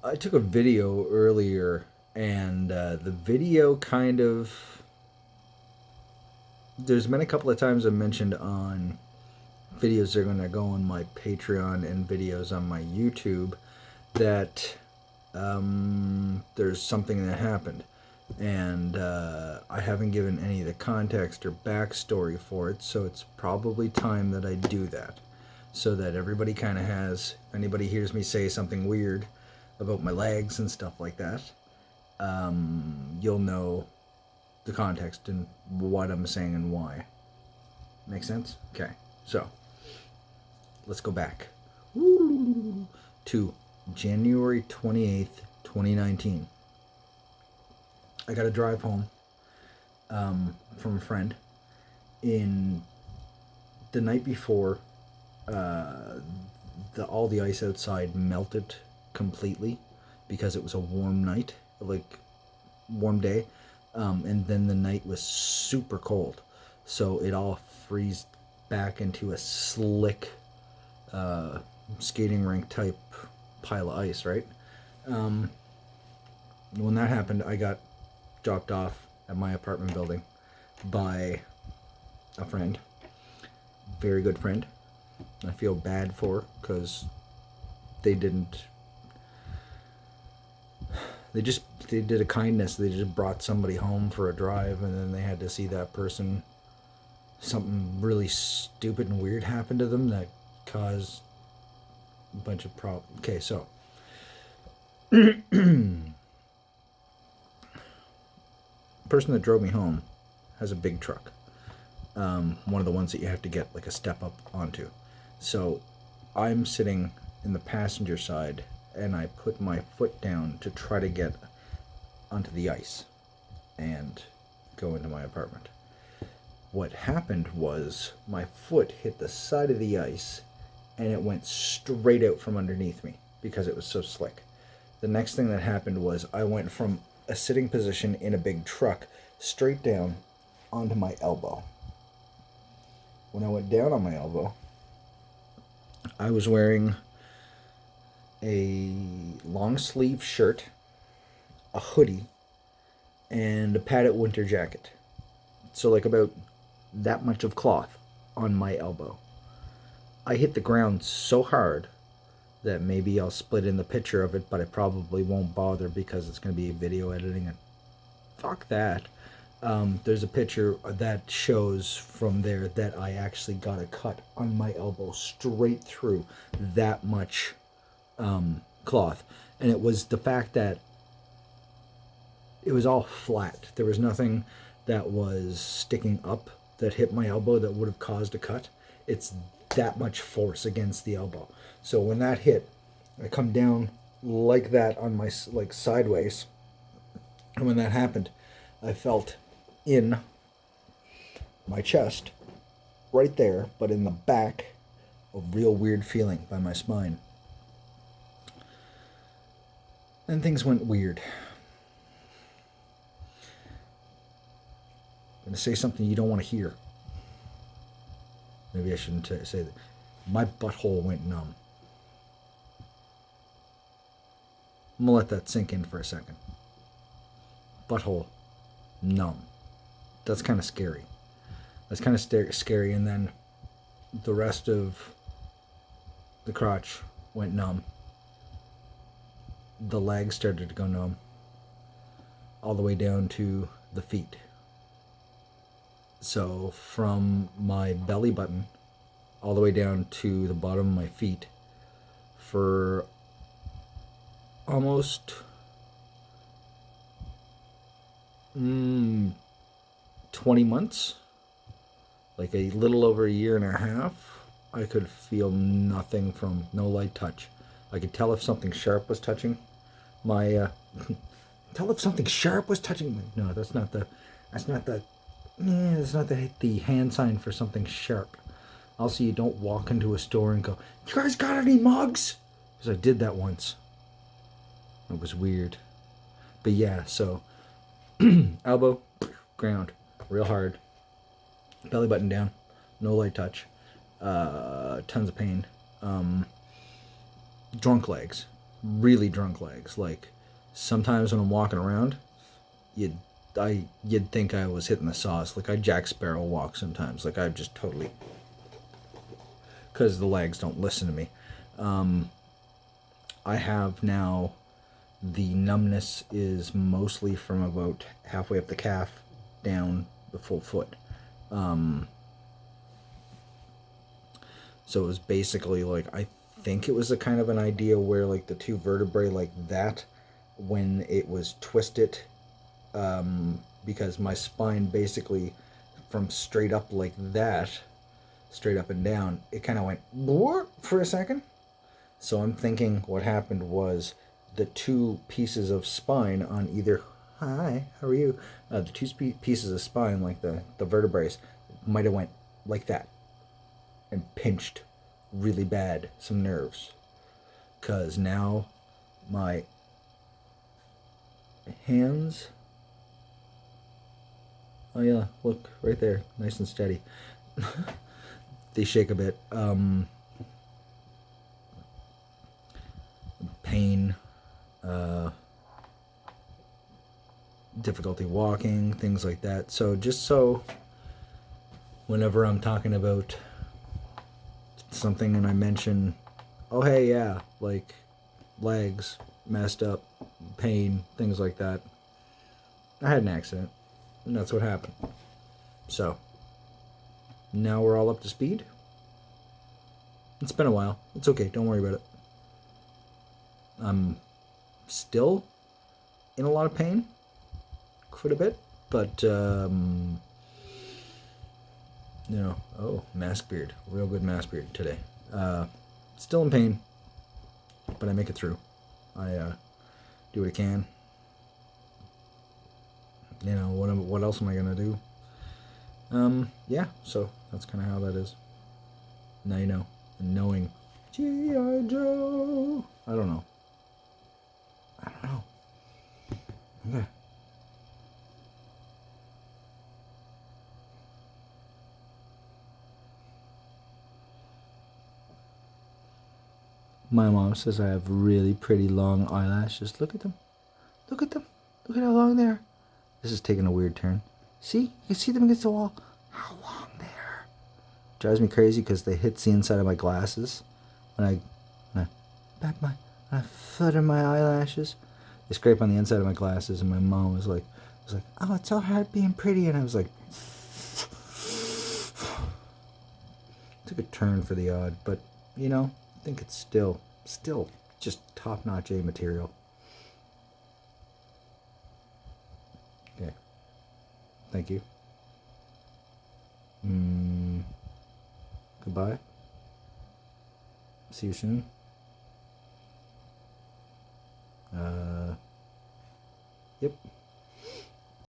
I took a video earlier, and the video kind of. There's been a couple of times I mentioned on videos that are going to go on my Patreon and videos on my YouTube that there's something that happened. And I haven't given any of the context or backstory for it, so it's probably time that I do that. So that everybody kind of has, if anybody hears me say something weird about my legs and stuff like that, you'll know the context and what I'm saying and why. Make sense? Okay, so let's go back to January 28th, 2019. I got a drive home from a friend. In the night before, all the ice outside melted completely because it was a warm night, like warm day, and then the night was super cold, so it all freezed back into a slick skating rink type pile of ice, right? When that happened, I got dropped off at my apartment building by a friend, very good friend. I feel bad for because they didn't. They did a kindness. They just brought somebody home for a drive, and then they had to see that person. Something really stupid and weird happened to them that caused a bunch of problems. Okay, so person that drove me home has a big truck. One of the ones that you have to get like a step up onto. So I'm sitting in the passenger side, and I put my foot down to try to get onto the ice and go into my apartment. What happened was my foot hit the side of the ice, and it went straight out from underneath me because it was so slick. The next thing that happened was I went from a sitting position in a big truck straight down onto my elbow. When I went down on my elbow, I was wearing a long sleeve shirt, a hoodie, and a padded winter jacket. So like about that much of cloth on my elbow. I hit the ground so hard that maybe I'll split in the picture of it, but I probably won't bother because it's going to be video editing, and fuck that. There's a picture that shows from there that I actually got a cut on my elbow straight through that much cloth. And it was the fact that it was all flat. There was nothing that was sticking up that hit my elbow that would have caused a cut. It's that much force against the elbow. So when that hit, I come down like that on my, like sideways. And when that happened, I felt in my chest, right there, but in the back, a real weird feeling by my spine. And things went weird. I'm going to say something you don't want to hear. Maybe I shouldn't say that. My butthole went numb. I'm going to let that sink in for a second. Butthole numb. That's kind of scary. That's kind of scary. And then the rest of the crotch went numb. The legs started to go numb. All the way down to the feet. So from my belly button all the way down to the bottom of my feet for almost 20 months, like a little over a year and a half, I could feel nothing from no light touch. I could tell if something sharp was touching my tell if something sharp was touching my, no, that's not the hand sign for something sharp. Also, you don't walk into a store and go, "You guys got any mugs?" Because I did that once. It was weird. But yeah, so elbow, ground, real hard. Belly button down, no light touch. Tons of pain. Drunk legs. really drunk legs. Like sometimes when I'm walking around, you'd think I was hitting the sauce. Like I Jack Sparrow walk sometimes. Like I just totally, because the legs don't listen to me. I have now, the numbness is mostly from about halfway up the calf down the full foot. So it was basically like, I think it was a kind of an idea where like the two vertebrae like that, when it was twisted, because my spine basically from straight up like that, straight up and down, it kind of went for a second. So I'm thinking what happened was the two pieces of spine on either, hi, how are you? The two pieces of spine, like the vertebrae, might have went like that and pinched really bad some nerves. Because now my hands, oh yeah, look right there, nice and steady. They shake a bit. Pain, difficulty walking, things like that. So just so whenever I'm talking about something and I mention, oh hey, yeah, like legs messed up, pain, things like that, I had an accident and that's what happened. So now we're all up to speed. It's been a while. It's okay, don't worry about it. I'm still in a lot of pain, quite a bit, but oh, mask beard, real good mask beard today. Still in pain, but I make it through. I do what I can. What else am I gonna do? Yeah, so that's kind of how that is. Now you know. And knowing G.I. Joe. I don't know. Okay. My mom says I have really pretty long eyelashes. Look at them. Look at them. Look at how long they are. This is taking a weird turn. See? You can see them against the wall. How long they are. Drives me crazy because they hit the inside of my glasses. When I flutter my eyelashes, they scrape on the inside of my glasses, and my mom was like, oh, it's so hard being pretty. And I was like, took a turn for the odd, but I think it's still just top-notch A material. Okay. Thank you. Goodbye. See you soon. Yep.